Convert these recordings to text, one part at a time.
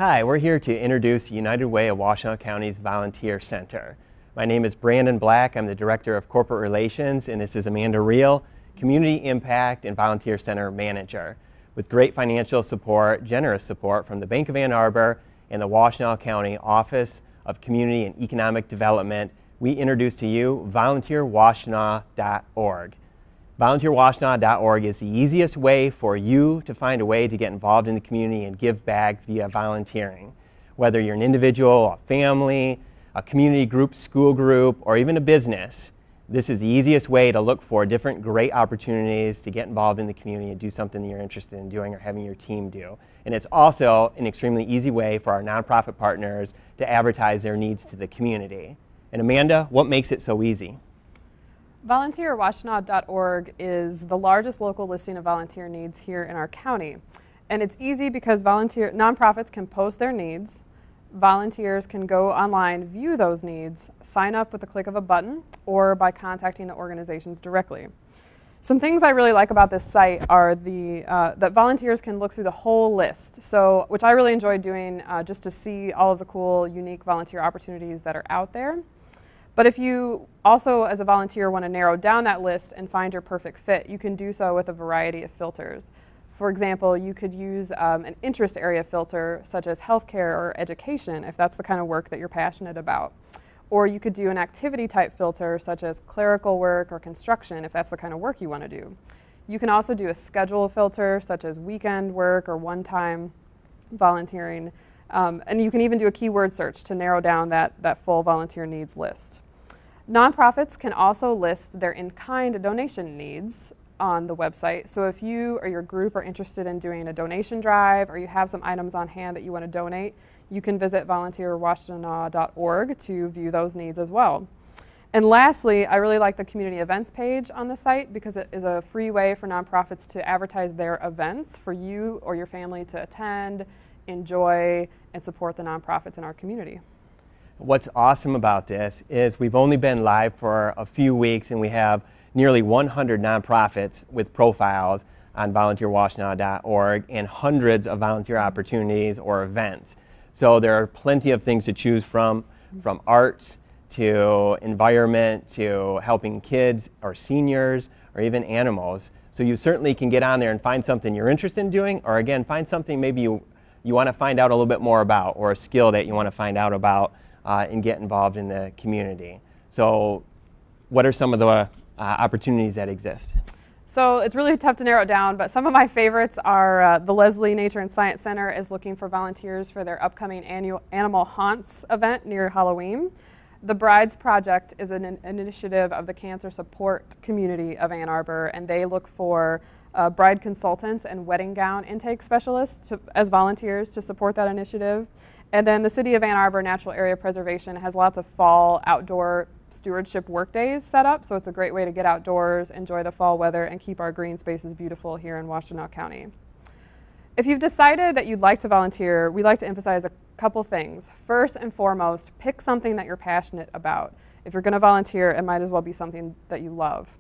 Hi, we're here to introduce United Way of Washtenaw County's Volunteer Center. My name is Brandon Black. I'm the Director of Corporate Relations, and this is Amanda Reel, Community Impact and Volunteer Center Manager. With great financial support, generous support from the Bank of Ann Arbor and the Washtenaw County Office of Community and Economic Development, we introduce to you volunteerwashtenaw.org. VolunteerWashtenaw.org is the easiest way for you to find a way to get involved in the community and give back via volunteering. Whether you're an individual, a family, a community group, school group, or even a business, this is the easiest way to look for different great opportunities to get involved in the community and do something that you're interested in doing or having your team do. And it's also an extremely easy way for our nonprofit partners to advertise their needs to the community. And Amanda, what makes it so easy? VolunteerWashtenaw.org is the largest local listing of volunteer needs here in our county. And it's easy because nonprofits can post their needs, volunteers can go online, view those needs, sign up with the click of a button, or by contacting the organizations directly. Some things I really like about this site are that volunteers can look through the whole list, which I really enjoy doing just to see all of the cool, unique volunteer opportunities that are out there. But if you also, as a volunteer, want to narrow down that list and find your perfect fit, you can do so with a variety of filters. For example, you could use an interest area filter such as healthcare or education if that's the kind of work that you're passionate about. Or you could do an activity type filter such as clerical work or construction if that's the kind of work you want to do. You can also do a schedule filter such as weekend work or one-time volunteering. And you can even do a keyword search to narrow down that full volunteer needs list. Nonprofits can also list their in-kind donation needs on the website. So if you or your group are interested in doing a donation drive or you have some items on hand that you want to donate, you can visit volunteerwashtenaw.org to view those needs as well. And lastly, I really like the community events page on the site because it is a free way for nonprofits to advertise their events for you or your family to attend, enjoy, and support the nonprofits in our community. What's awesome about this is we've only been live for a few weeks and we have nearly 100 nonprofits with profiles on volunteerwashtenaw.org and hundreds of volunteer opportunities or events. So there are plenty of things to choose from arts to environment to helping kids or seniors or even animals. So you certainly can get on there and find something you're interested in doing, or again, find something maybe you want to find out a little bit more about, or a skill that you want to find out about and get involved in the community. So what are some of the opportunities that exist? So it's really tough to narrow it down, but some of my favorites are the Leslie Nature and Science Center is looking for volunteers for their upcoming annual Animal Haunts event near Halloween. The Brides Project is an initiative of the Cancer Support Community of Ann Arbor, and they look for bride consultants and wedding gown intake specialists as volunteers to support that initiative. And then the City of Ann Arbor Natural Area Preservation has lots of fall outdoor stewardship work days set up, so it's a great way to get outdoors, enjoy the fall weather, and keep our green spaces beautiful here in Washtenaw County. If you've decided that you'd like to volunteer, we like to emphasize a couple things. First and foremost, pick something that you're passionate about. If you're going to volunteer, it might as well be something that you love,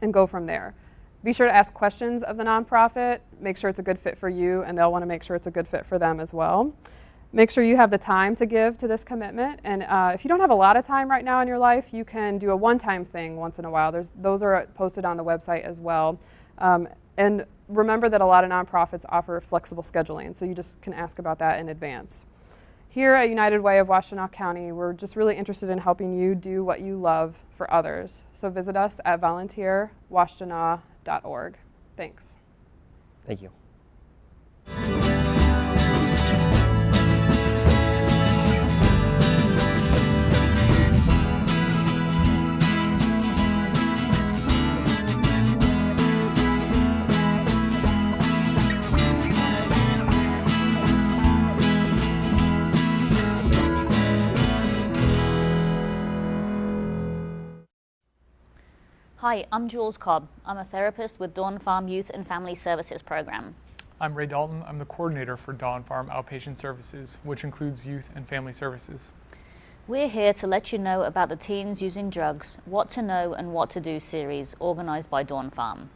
and go from there. Be sure to ask questions of the nonprofit, make sure it's a good fit for you, and they'll want to make sure it's a good fit for them as well. Make sure you have the time to give to this commitment, and if you don't have a lot of time right now in your life, you can do a one-time thing once in a while. Those are posted on the website as well. And remember that a lot of nonprofits offer flexible scheduling, so you just can ask about that in advance. Here at United Way of Washtenaw County, we're just really interested in helping you do what you love for others. So visit us at volunteerwashtenaw.org. Thanks. Thank you. Hi, I'm Jules Cobb. I'm a therapist with Dawn Farm Youth and Family Services Program. I'm Ray Dalton. I'm the coordinator for Dawn Farm Outpatient Services, which includes youth and family services. We're here to let you know about the Teens Using Drugs, What to Know and What to Do series organized by Dawn Farm.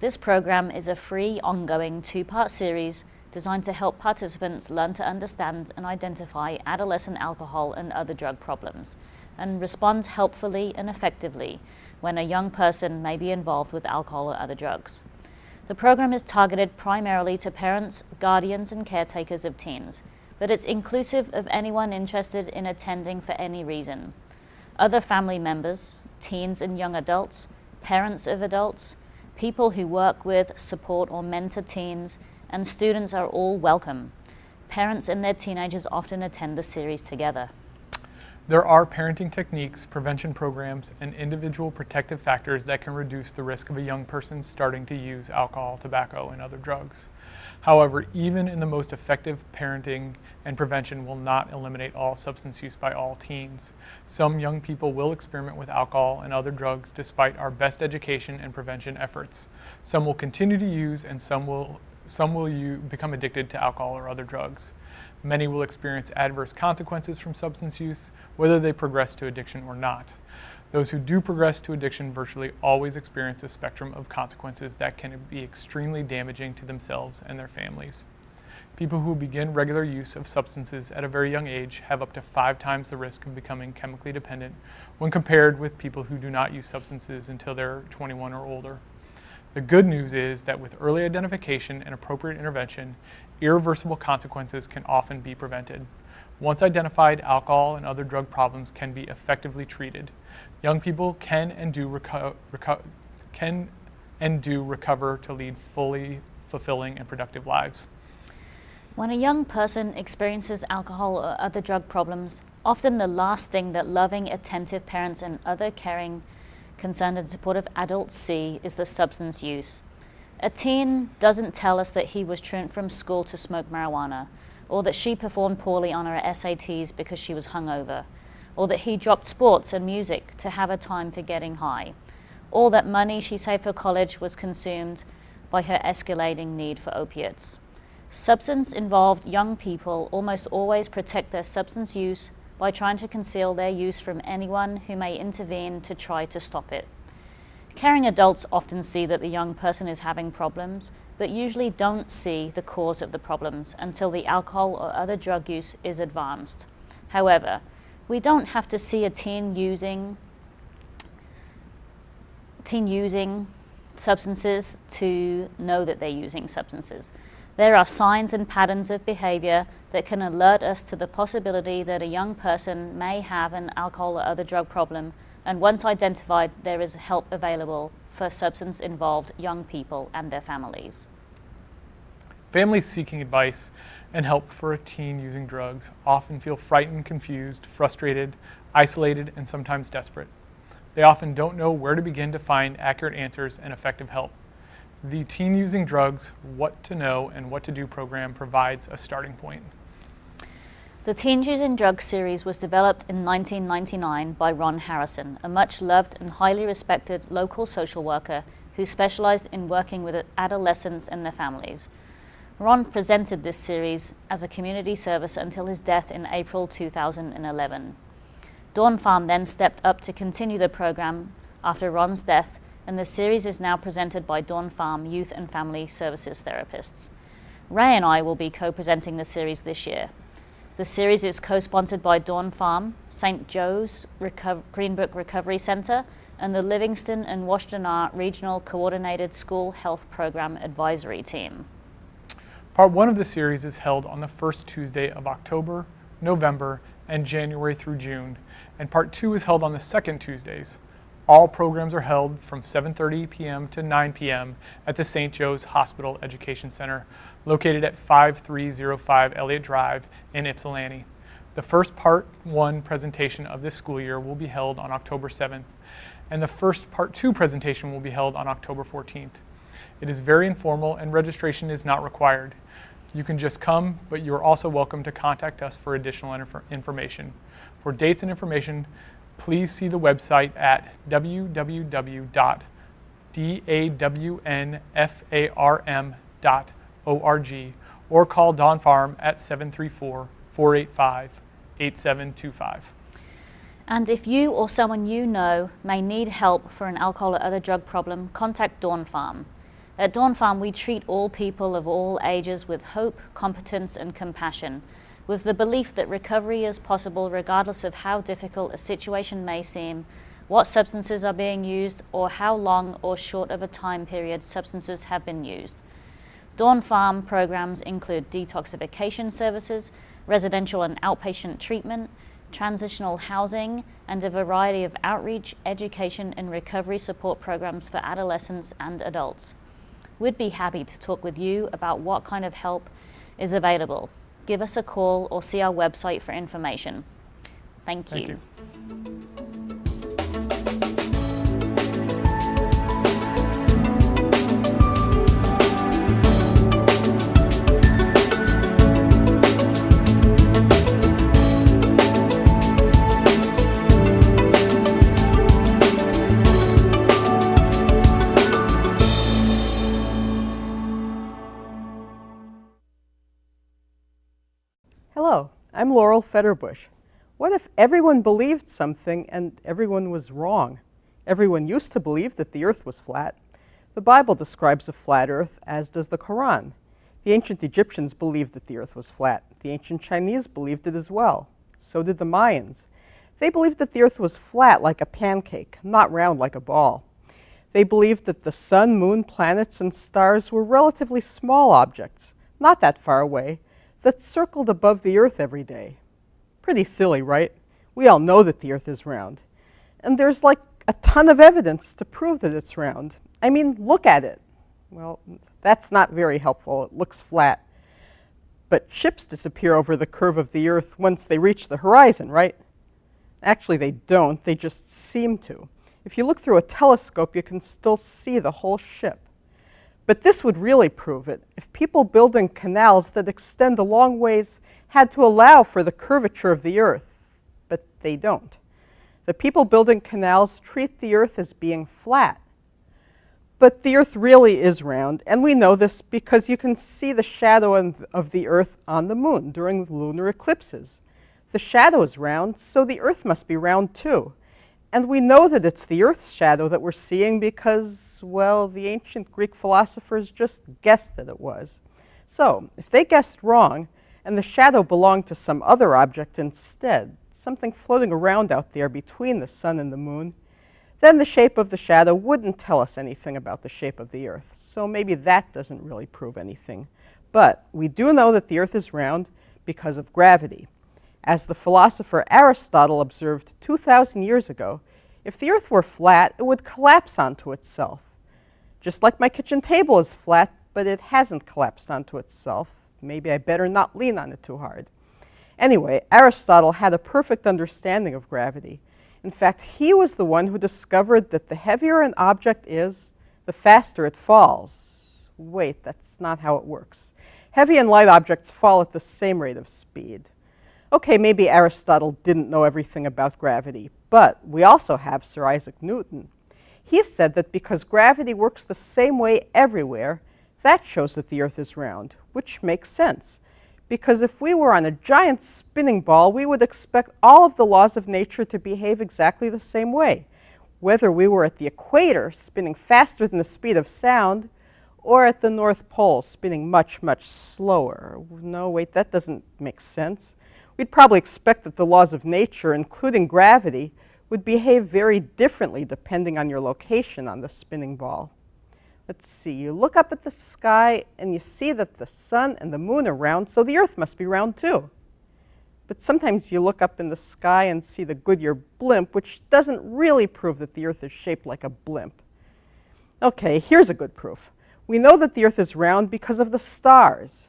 This program is a free, ongoing two-part series designed to help participants learn to understand and identify adolescent alcohol and other drug problems, and respond helpfully and effectively when a young person may be involved with alcohol or other drugs. The program is targeted primarily to parents, guardians, and caretakers of teens, but it's inclusive of anyone interested in attending for any reason. Other family members, teens and young adults, parents of adults, people who work with, support, or mentor teens, and students are all welcome. Parents and their teenagers often attend the series together. There are parenting techniques, prevention programs, and individual protective factors that can reduce the risk of a young person starting to use alcohol, tobacco, and other drugs. However, even in the most effective parenting and prevention will not eliminate all substance use by all teens. Some young people will experiment with alcohol and other drugs despite our best education and prevention efforts. Some will continue to use, and some will become addicted to alcohol or other drugs. Many will experience adverse consequences from substance use, whether they progress to addiction or not. Those who do progress to addiction virtually always experience a spectrum of consequences that can be extremely damaging to themselves and their families. People who begin regular use of substances at a very young age have up to 5 times the risk of becoming chemically dependent when compared with people who do not use substances until they're 21 or older. The good news is that with early identification and appropriate intervention, irreversible consequences can often be prevented. Once identified, alcohol and other drug problems can be effectively treated. Young people can and do recover to lead fully fulfilling and productive lives. When a young person experiences alcohol or other drug problems, often the last thing that loving, attentive parents and other caring, concerned and supportive adults see is the substance use. A teen doesn't tell us that he was truant from school to smoke marijuana, or that she performed poorly on her SATs because she was hungover, or that he dropped sports and music to have a time for getting high, or that money she saved for college was consumed by her escalating need for opiates. Substance-involved young people almost always protect their substance use by trying to conceal their use from anyone who may intervene to try to stop it. Caring adults often see that the young person is having problems, but usually don't see the cause of the problems until the alcohol or other drug use is advanced. However, we don't have to see a teen using substances to know that they're using substances. There are signs and patterns of behavior that can alert us to the possibility that a young person may have an alcohol or other drug problem, and once identified, there is help available for substance-involved young people and their families. Families seeking advice and help for a teen using drugs often feel frightened, confused, frustrated, isolated, and sometimes desperate. They often don't know where to begin to find accurate answers and effective help. The Teen Using Drugs, What to Know and What to Do program provides a starting point. The Teens Using Drugs series was developed in 1999 by Ron Harrison, a much loved and highly respected local social worker who specialized in working with adolescents and their families. Ron presented this series as a community service until his death in April 2011. Dawn Farm then stepped up to continue the program after Ron's death, and the series is now presented by Dawn Farm Youth and Family Services therapists. Ray and I will be co-presenting the series this year. The series is co-sponsored by Dawn Farm, St. Joe's Greenbrook Recovery Center, and the Livingston and Washtenaw Regional Coordinated School Health Program Advisory Team. Part 1 of the series is held on the first Tuesday of October, November, and January through June, and Part 2 is held on the second Tuesdays. All programs are held from 7:30 p.m. to 9 p.m. at the St. Joe's Hospital Education Center, located at 5305 Elliott Drive in Ypsilanti. The first Part 1 presentation of this school year will be held on October 7th, and the first Part 2 presentation will be held on October 14th. It is very informal and registration is not required. You can just come, but you are also welcome to contact us for additional information. For dates and information, please see the website at www.dawnfarm.org or call Dawn Farm at 734-485-8725. And if you or someone you know may need help for an alcohol or other drug problem, contact Dawn Farm. At Dawn Farm, we treat all people of all ages with hope, competence, and compassion, with the belief that recovery is possible regardless of how difficult a situation may seem, what substances are being used, or how long or short of a time period substances have been used. Dawn Farm programs include detoxification services, residential and outpatient treatment, transitional housing, and a variety of outreach, education, and recovery support programs for adolescents and adults. We'd be happy to talk with you about what kind of help is available. Give us a call or see our website for information. Thank you. Hello, I'm Laurel Fetterbush. What if everyone believed something and everyone was wrong? Everyone used to believe that the earth was flat. The Bible describes a flat earth, as does the Quran. The ancient Egyptians believed that the earth was flat. The ancient Chinese believed it as well. So did the Mayans. They believed that the earth was flat like a pancake, not round like a ball. They believed that the sun, moon, planets, and stars were relatively small objects, not that far away, that circled above the earth every day. Pretty silly, right? We all know that the earth is round. And there's like a ton of evidence to prove that it's round. I mean, look at it. Well, that's not very helpful. It looks flat. But ships disappear over the curve of the earth once they reach the horizon, right? Actually, they don't. They just seem to. If you look through a telescope, you can still see the whole ship. But this would really prove it if people building canals that extend a long ways had to allow for the curvature of the earth. But they don't. The people building canals treat the earth as being flat. But the earth really is round, and we know this because you can see the shadow of the earth on the moon during lunar eclipses. The shadow is round, so the earth must be round too. And we know that it's the earth's shadow that we're seeing because, well, the ancient Greek philosophers just guessed that it was. So, if they guessed wrong, and the shadow belonged to some other object instead, something floating around out there between the sun and the moon, then the shape of the shadow wouldn't tell us anything about the shape of the earth. So maybe that doesn't really prove anything. But we do know that the earth is round because of gravity. As the philosopher Aristotle observed 2,000 years ago, if the earth were flat, it would collapse onto itself. Just like my kitchen table is flat, but it hasn't collapsed onto itself. Maybe I better not lean on it too hard. Anyway, Aristotle had a perfect understanding of gravity. In fact, he was the one who discovered that the heavier an object is, the faster it falls. Wait, that's not how it works. Heavy and light objects fall at the same rate of speed. Okay, maybe Aristotle didn't know everything about gravity, but we also have Sir Isaac Newton. He said that because gravity works the same way everywhere, that shows that the earth is round, which makes sense. Because if we were on a giant spinning ball, we would expect all of the laws of nature to behave exactly the same way, whether we were at the equator, spinning faster than the speed of sound, or at the North Pole, spinning much, much slower. No, wait, that doesn't make sense. We'd probably expect that the laws of nature, including gravity, would behave very differently depending on your location on the spinning ball. Let's see, you look up at the sky and you see that the sun and the moon are round, so the earth must be round too. But sometimes you look up in the sky and see the Goodyear blimp, which doesn't really prove that the earth is shaped like a blimp. Okay, here's a good proof. We know that the earth is round because of the stars.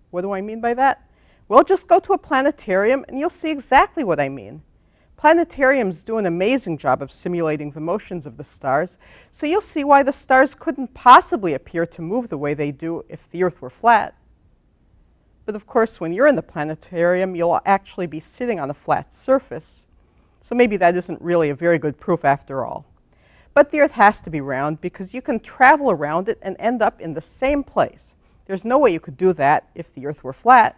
What do I mean by that? Well, just go to a planetarium and you'll see exactly what I mean. Planetariums do an amazing job of simulating the motions of the stars, so you'll see why the stars couldn't possibly appear to move the way they do if the earth were flat. But of course, when you're in the planetarium, you'll actually be sitting on a flat surface, so maybe that isn't really a very good proof after all. But the earth has to be round because you can travel around it and end up in the same place. There's no way you could do that if the earth were flat.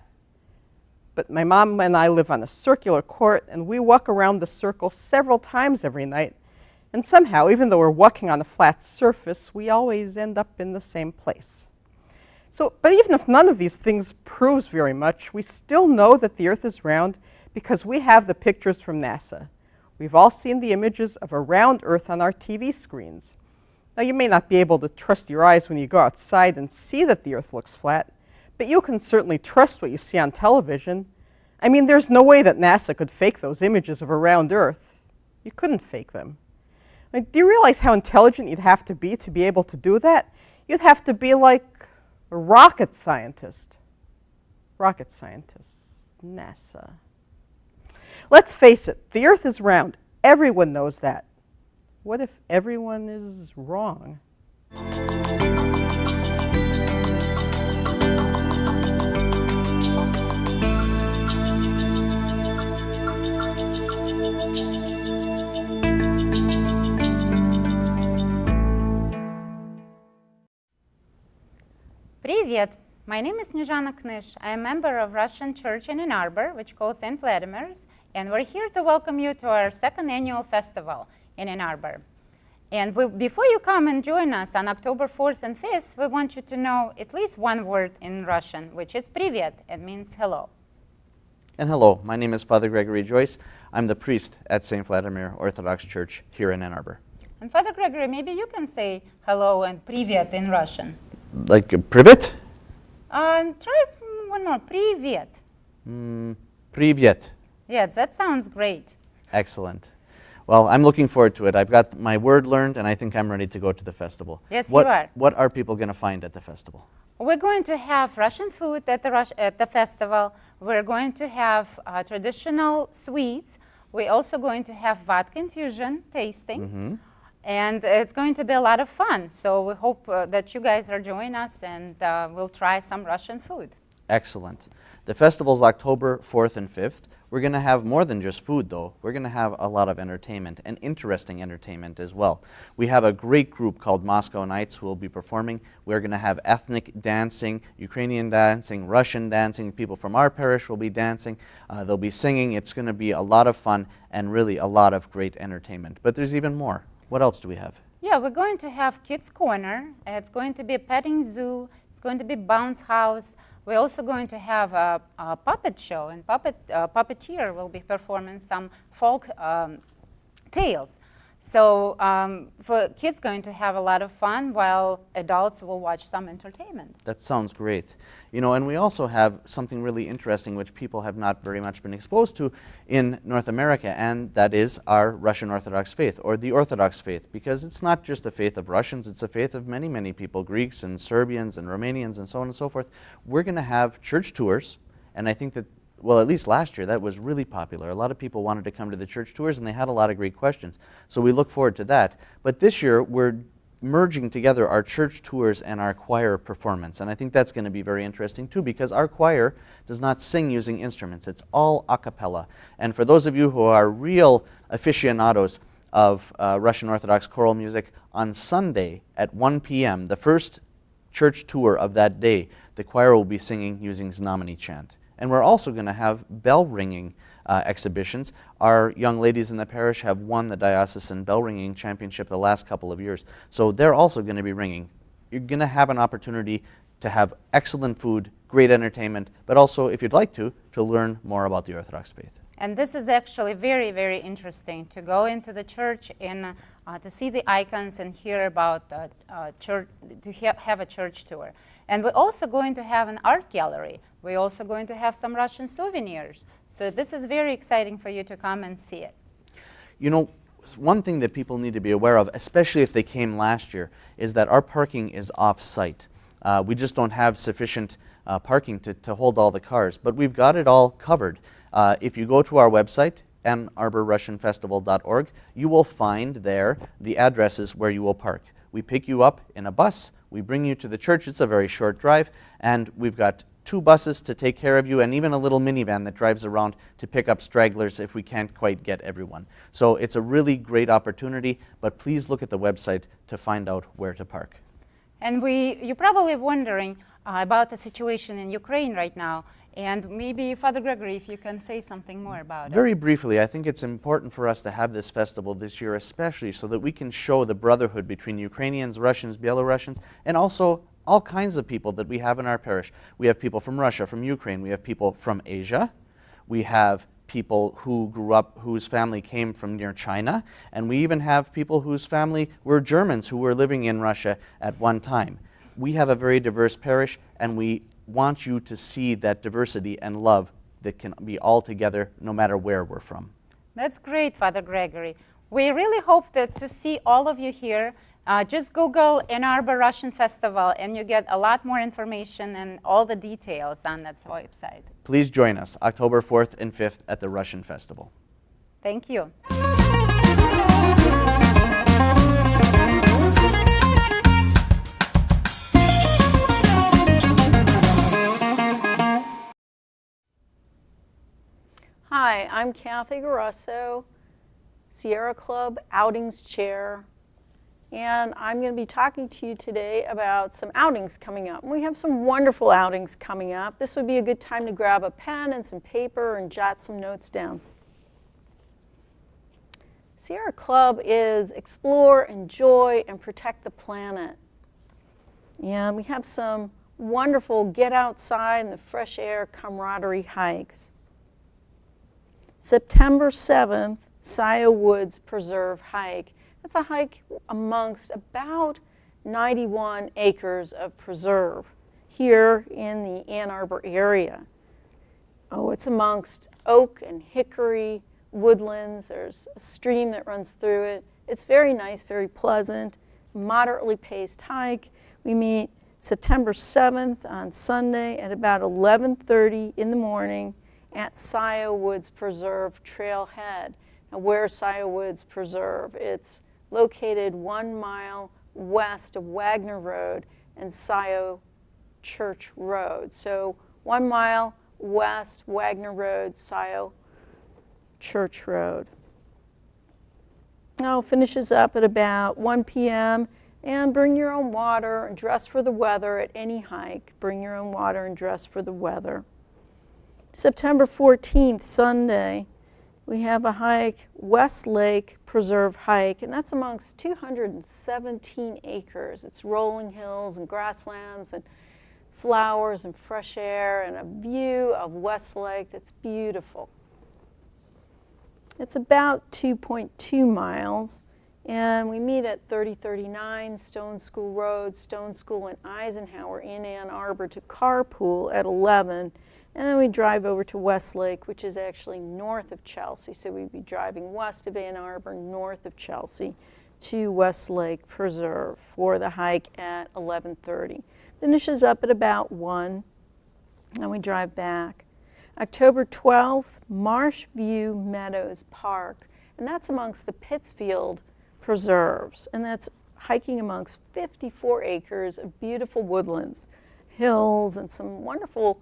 But my mom and I live on a circular court, and we walk around the circle several times every night. And somehow, even though we're walking on a flat surface, we always end up in the same place. But even if none of these things proves very much, we still know that the Earth is round because we have the pictures from NASA. We've all seen the images of a round Earth on our TV screens. Now, you may not be able to trust your eyes when you go outside and see that the Earth looks flat, but you can certainly trust what you see on television. I mean, there's no way that NASA could fake those images of a round Earth. You couldn't fake them. Like, do you realize how intelligent you'd have to be able to do that? You'd have to be like a rocket scientist. Rocket scientists, NASA. Let's face it, the Earth is round. Everyone knows that. What if everyone is wrong? Привет! My name is Snezhana Knysh. I am a member of Russian Church in Ann Arbor, which calls St. Vladimir's, and we're here to welcome you to our second annual festival in Ann Arbor. And before you come and join us on October 4th and 5th, we want you to know at least one word in Russian, which is Привет. It means hello. And hello, my name is Father Gregory Joyce. I'm the priest at St. Vladimir Orthodox Church here in Ann Arbor. And Father Gregory, maybe you can say hello and Привет in Russian. Like privet? Try one more. Привет. Привет. Yeah, that sounds great. Excellent. Well, I'm looking forward to it. I've got my word learned, and I think I'm ready to go to the festival. Yes, you are. What are people going to find at the festival? We're going to have Russian food at the festival. We're going to have traditional sweets. We're also going to have vodka infusion tasting. And it's going to be a lot of fun. So we hope that you guys are joining us, and we'll try some Russian food. Excellent. The festival's October 4th and 5th. We're going to have more than just food, though. We're going to have a lot of entertainment, and interesting entertainment as well. We have a great group called Moscow Nights who will be performing. We're going to have ethnic dancing, Ukrainian dancing, Russian dancing. People from our parish will be dancing. They'll be singing. It's going to be a lot of fun and really a lot of great entertainment. But there's even more. What else do we have? Yeah, we're going to have Kids Corner. It's going to be a petting zoo. It's going to be bounce house. We're also going to have a puppet show, and puppeteer will be performing some folk tales. So for kids going to have a lot of fun while adults will watch some entertainment. That sounds great. You know, and we also have something really interesting which people have not very much been exposed to in North America, and that is our Russian Orthodox faith, or the Orthodox faith, because it's not just a faith of Russians, it's a faith of many, many people, Greeks and Serbians and Romanians and so on and so forth. We're going to have church tours, and I think that, well, at least last year, that was really popular. A lot of people wanted to come to the church tours, and they had a lot of great questions. So we look forward to that. But this year, we're merging together our church tours and our choir performance. And I think that's going to be very interesting, too, because our choir does not sing using instruments. It's all a cappella. And for those of you who are real aficionados of Russian Orthodox choral music, on Sunday at 1 p.m., the first church tour of that day, the choir will be singing using Znameni chant. And we're also going to have bell ringing exhibitions. Our young ladies in the parish have won the diocesan bell ringing championship the last couple of years. So they're also going to be ringing. You're going to have an opportunity to have excellent food, great entertainment, but also, if you'd like to learn more about the Orthodox faith. And this is actually very, very interesting to go into the church and to see the icons and hear about church, to have a church tour. And we're also going to have an art gallery. We're also going to have some Russian souvenirs. So this is very exciting for you to come and see it. You know, one thing that people need to be aware of, especially if they came last year, is that our parking is off-site. We just don't have sufficient parking to hold all the cars, but we've got it all covered. If you go to our website, AnnArborRussianFestival.org, you will find there the addresses where you will park. We pick you up in a bus, we bring you to the church. It's a very short drive, and we've got 2 buses to take care of you, and even a little minivan that drives around to pick up stragglers if we can't quite get everyone. So it's a really great opportunity, but please look at the website to find out where to park. And you're probably wondering about the situation in Ukraine right now. And maybe, Father Gregory, if you can say something more about it. Very briefly, I think it's important for us to have this festival this year, especially so that we can show the brotherhood between Ukrainians, Russians, Belarusians, and also all kinds of people that we have in our parish. We have people from Russia, from Ukraine, we have people from Asia, we have people who grew up, whose family came from near China, and we even have people whose family were Germans who were living in Russia at one time. We have a very diverse parish, and we want you to see that diversity and love that can be all together no matter where we're from. That's great, Father Gregory. We really hope that to see all of you here. Just Google Ann Arbor Russian Festival and you get a lot more information and all the details on that website. Please join us October 4th and 5th at the Russian Festival. Thank you. Hi, I'm Kathy Garusso, Sierra Club Outings Chair, and I'm going to be talking to you today about some outings coming up. And we have some wonderful outings coming up. This would be a good time to grab a pen and some paper and jot some notes down. Sierra Club is explore, enjoy, and protect the planet. And we have some wonderful get outside in the fresh air camaraderie hikes. September 7th, Scioto Woods Preserve hike. That's a hike amongst about 91 acres of preserve here in the Ann Arbor area. Oh, it's amongst oak and hickory woodlands. There's a stream that runs through it. It's very nice, very pleasant, moderately paced hike. We meet September 7th on Sunday at about 11:30 in the morning at Scioto Woods Preserve Trailhead. Now, where's Scioto Woods Preserve? It's located 1 mile west of Wagner Road and Scioto Church Road. So 1 mile west, Wagner Road, Scioto Church Road. Now, finishes up at about 1 p.m. and bring your own water and dress for the weather at any hike. Bring your own water and dress for the weather. September 14th, Sunday, we have a hike, West Lake Preserve hike, and that's amongst 217 acres. It's rolling hills and grasslands and flowers and fresh air and a view of West Lake that's beautiful. It's about 2.2 miles, and we meet at 3039 Stone School Road, Stone School and Eisenhower in Ann Arbor to carpool at 11. And then we drive over to Westlake, which is actually north of Chelsea. So we'd be driving west of Ann Arbor, north of Chelsea, to Westlake Preserve for the hike at 11:30. Finishes up at about 1, and we drive back. October 12th, Marsh View Meadows Park, and that's amongst the Pittsfield Preserves. And that's hiking amongst 54 acres of beautiful woodlands, hills, and some wonderful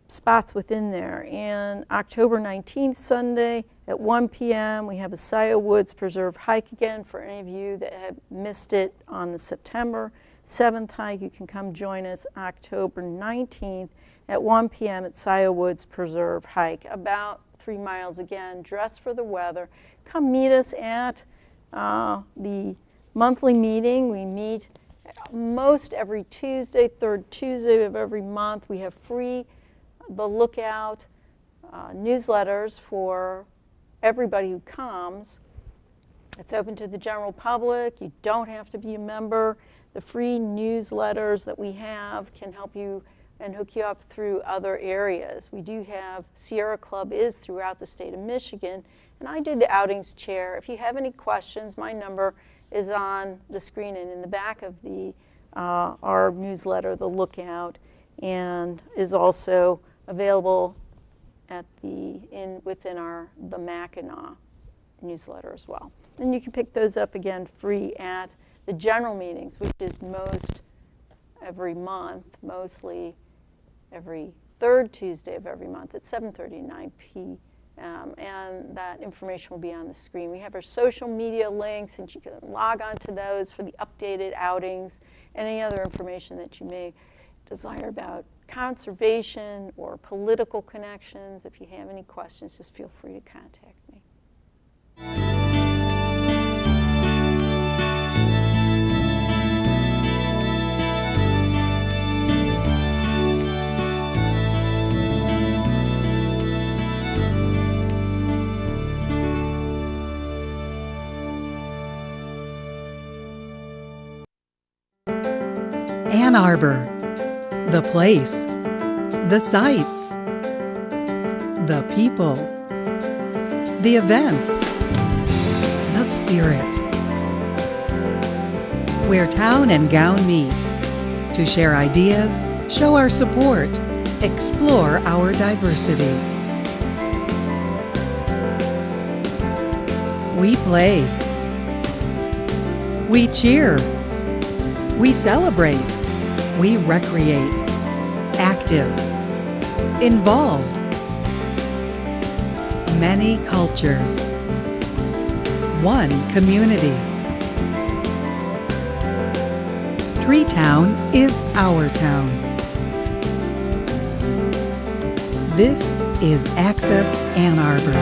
spots within there. And October 19th, Sunday at 1 p.m., we have a Scioto Woods Preserve hike again for any of you that have missed it on the September 7th hike. You can come join us October 19th at 1 p.m. at Scioto Woods Preserve hike, about 3 miles again. Dress for the weather. Come meet us at the monthly meeting. We meet most every Tuesday, third Tuesday of every month. We have free The Lookout newsletters for everybody who comes. It's open to the general public. You don't have to be a member. The free newsletters that we have can help you and hook you up through other areas. We do have, Sierra Club is throughout the state of Michigan, and I do the outings chair. If you have any questions, my number is on the screen and in the back of the our newsletter, The Lookout, and is also available at within the Mackinac newsletter as well. And you can pick those up again free at the general meetings, which is every month, mostly every third Tuesday of every month at 7:30 to 9 p.m. And that information will be on the screen. We have our social media links, and you can log on to those for the updated outings and any other information that you may desire about conservation or political connections, if you have any questions, just feel free to contact me. Ann Arbor, the place, the sights, the people, the events, the spirit. Where town and gown meet to share ideas, show our support, explore our diversity. We play. We cheer. We celebrate. We recreate. Active. Involved. Many cultures. One community. Treetown is our town. This is Access Ann Arbor.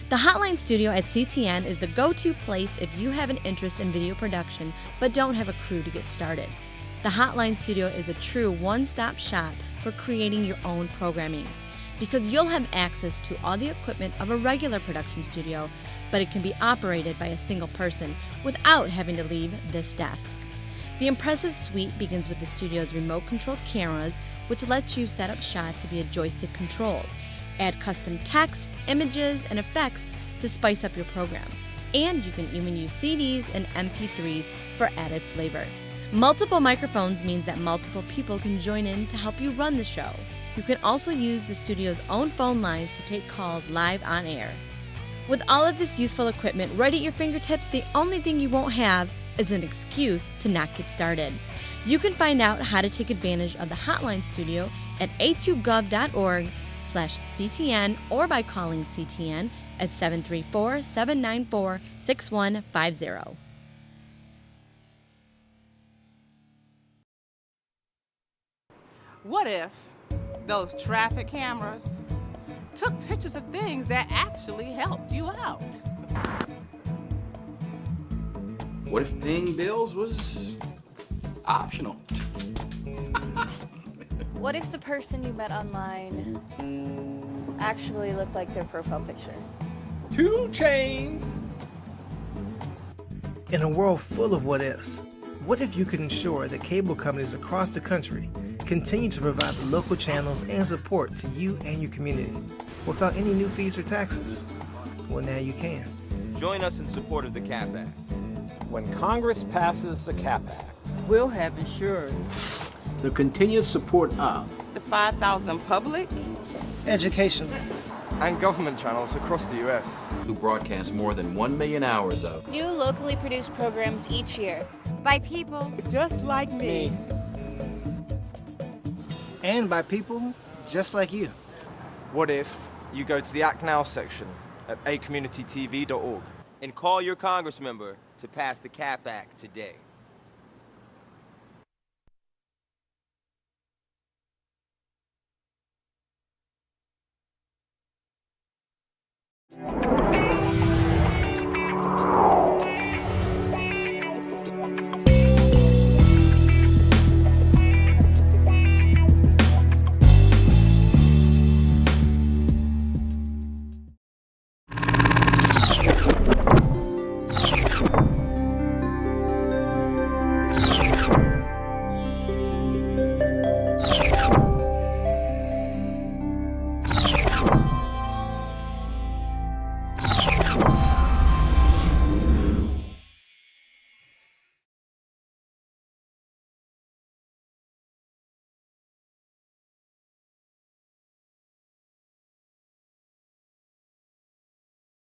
The Hotline Studio at CTN is the go-to place if you have an interest in video production but don't have a crew to get started. The Hotline Studio is a true one-stop shop for creating your own programming, because you'll have access to all the equipment of a regular production studio, but it can be operated by a single person without having to leave this desk. The impressive suite begins with the studio's remote-controlled cameras, which lets you set up shots via joystick controls, add custom text, images, and effects to spice up your program. And you can even use CDs and MP3s for added flavor. Multiple microphones means that multiple people can join in to help you run the show. You can also use the studio's own phone lines to take calls live on air. With all of this useful equipment right at your fingertips, the only thing you won't have is an excuse to not get started. You can find out how to take advantage of the Hotline Studio at a2gov.org/CTN or by calling CTN at 734-794-6150. What if those traffic cameras took pictures of things that actually helped you out? What if paying bills was optional? What if the person you met online actually looked like their profile picture? 2 chains. In a world full of what ifs, what if you could ensure that cable companies across the country continue to provide the local channels and support to you and your community without any new fees or taxes? Well, now you can. Join us in support of the CAP Act. When Congress passes the CAP Act, we'll have ensured the continued support of the 5,000 public, education, and government channels across the U.S. who broadcast more than 1 million hours of new locally produced programs each year by people just like me. And by people just like you. What if you go to the Act Now section at acommunitytv.org and call your Congress member to pass the CAP Act today?